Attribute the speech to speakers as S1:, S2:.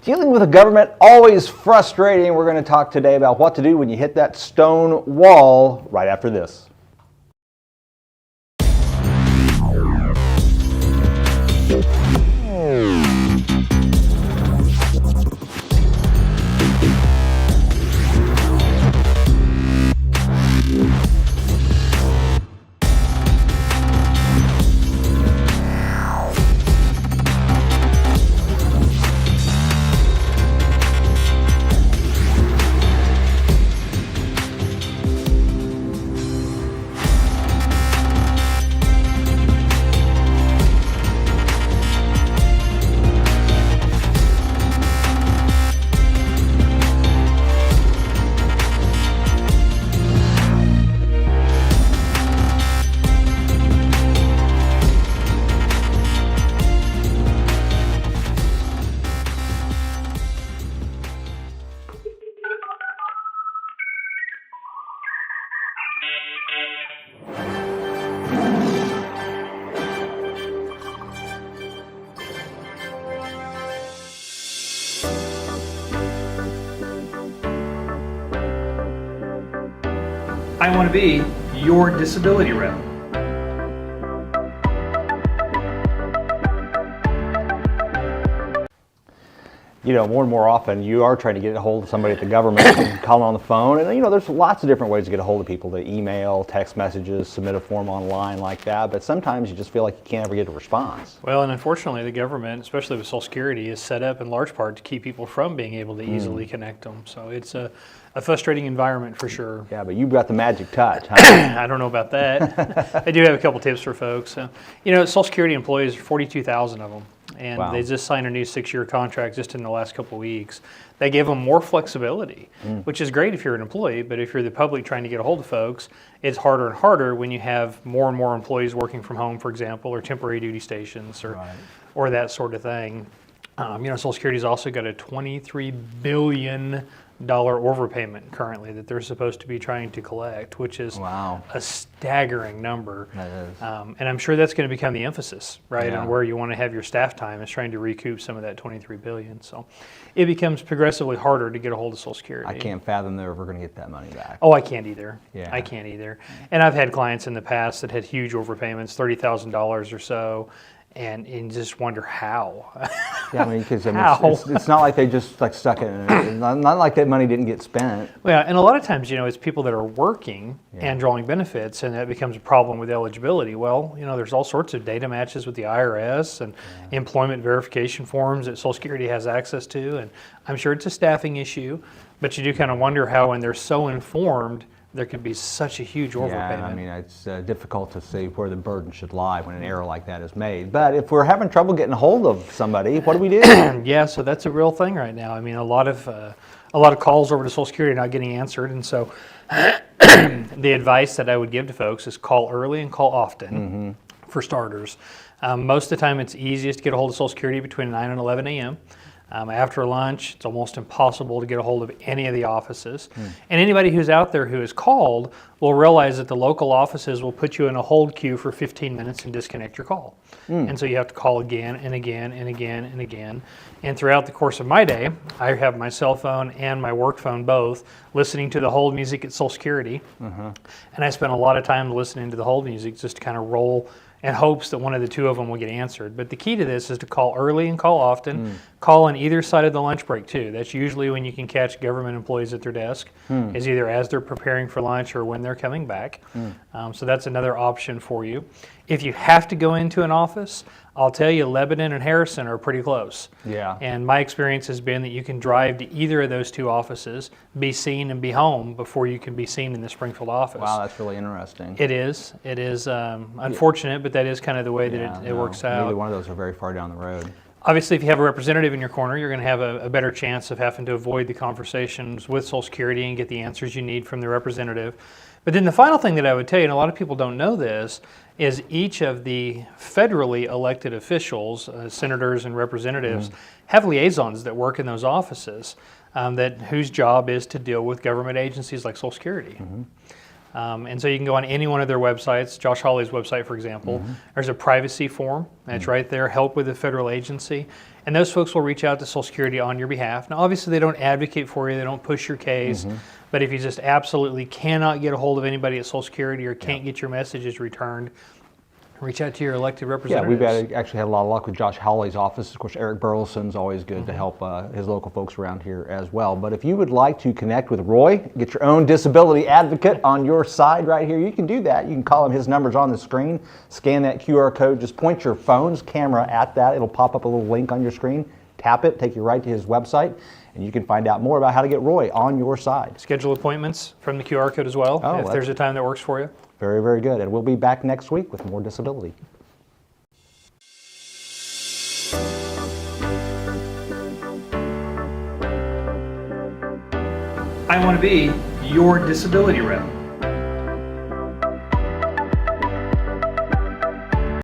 S1: Dealing with the government, always frustrating. We're going to talk today about what to do when you hit that stone wall right after this.
S2: I want to be your disability rep.
S1: You know, more and more often you are trying to get a hold of somebody at the government and call on the phone. And, you know, there's lots of different ways to get a hold of people. The email, text messages, submit a form online like that. But sometimes you just feel like you can't ever get a response.
S2: Well, and unfortunately, the government, especially with Social Security, is set up in large part to keep people from being able to easily connect them. So it's a frustrating environment for sure.
S1: Yeah, but you've got the magic touch, huh?
S2: I don't know about that. I do have a couple tips for folks. You know, Social Security employees, 42,000 of them. And
S1: Wow.
S2: They just signed a new 6-year contract just in the last couple of weeks. They give them more flexibility, which is great if you're an employee, but if you're the public trying to get a hold of folks, it's harder and harder when you have more and more employees working from home, for example, or temporary duty stations or that sort of thing. You know, Social Security's also got a $23 billion overpayment currently that they're supposed to be trying to collect, which is
S1: Wow.
S2: a staggering number.
S1: That is.
S2: And I'm sure that's going to become the emphasis, right,
S1: Yeah.
S2: on where you want to have your staff time is trying to recoup some of that $23 billion. So it becomes progressively harder to get a hold of Social Security.
S1: I can't fathom they're ever going to get that money back.
S2: Oh, I can't either.
S1: Yeah.
S2: I can't either. And I've had clients in the past that had huge overpayments, $30,000 or so, and just wonder how.
S1: Yeah, I mean, because
S2: How?
S1: it's not like they just like stuck it in it. Not like that money didn't get spent.
S2: Well, and a lot of times, you know, it's people that are working and drawing benefits, and that becomes a problem with eligibility. Well, you know, there's all sorts of data matches with the IRS and employment verification forms that Social Security has access to, and I'm sure it's a staffing issue, but you do kind of wonder how, when they're so informed, there could be such a huge overpayment.
S1: Yeah, I mean, it's difficult to see where the burden should lie when an error like that is made. But if we're having trouble getting a hold of somebody, what do we do?
S2: Yeah, so that's a real thing right now. I mean, a lot of calls over to Social Security are not getting answered, and so the advice that I would give to folks is call early and call often, for starters. Most of the time, it's easiest to get a hold of Social Security between 9 and 11 a.m. After lunch, it's almost impossible to get a hold of any of the offices. And anybody who's out there who is called will realize that the local offices will put you in a hold queue for 15 minutes and disconnect your call. And so you have to call again and again and again and again. And throughout the course of my day, I have my cell phone and my work phone both listening to the hold music at Social Security. And I spend a lot of time listening to the hold music just to kind of roll in hopes that one of the two of them will get answered. But the key to this is to call early and call often. Call on either side of the lunch break too. That's usually when you can catch government employees at their desk, is either as they're preparing for lunch or when they're coming back. So that's another option for you. If you have to go into an office, I'll tell you Lebanon and Harrison are pretty close.
S1: Yeah.
S2: And my experience has been that you can drive to either of those two offices, be seen and be home before you can be seen in the Springfield office.
S1: Wow, that's really interesting.
S2: It is. It is unfortunate, but that is kind of the way that it works out.
S1: Neither one of those are very far down the road.
S2: Obviously, if you have a representative in your corner, you're going to have a better chance of having to avoid the conversations with Social Security and get the answers you need from the representative. But then the final thing that I would tell you, and a lot of people don't know this, is each of the federally elected officials, senators and representatives, have liaisons that work in those offices whose job is to deal with government agencies like Social Security. And so you can go on any one of their websites, Josh Hawley's website, for example. There's a privacy form that's right there, help with a federal agency. And those folks will reach out to Social Security on your behalf. Now, obviously, they don't advocate for you. They don't push your case. But if you just absolutely cannot get a hold of anybody at Social Security or can't get your messages returned, reach out to your elected
S1: Yeah,
S2: representatives.
S1: we've actually had a lot of luck with Josh Hawley's office. Of course, Eric Burleson's always good to help his local folks around here as well. But if you would like to connect with Roy, get your own disability advocate on your side right here, you can do that. You can call him. His number's on the screen. Scan that QR code. Just point your phone's camera at that. It'll pop up a little link on your screen. Tap it, take you right to his website, and you can find out more about how to get Roy on your side.
S2: Schedule appointments from the QR code as well, if there's a time that works for you.
S1: Very, very good. And we'll be back next week with more disability.
S2: I want to be your disability rep.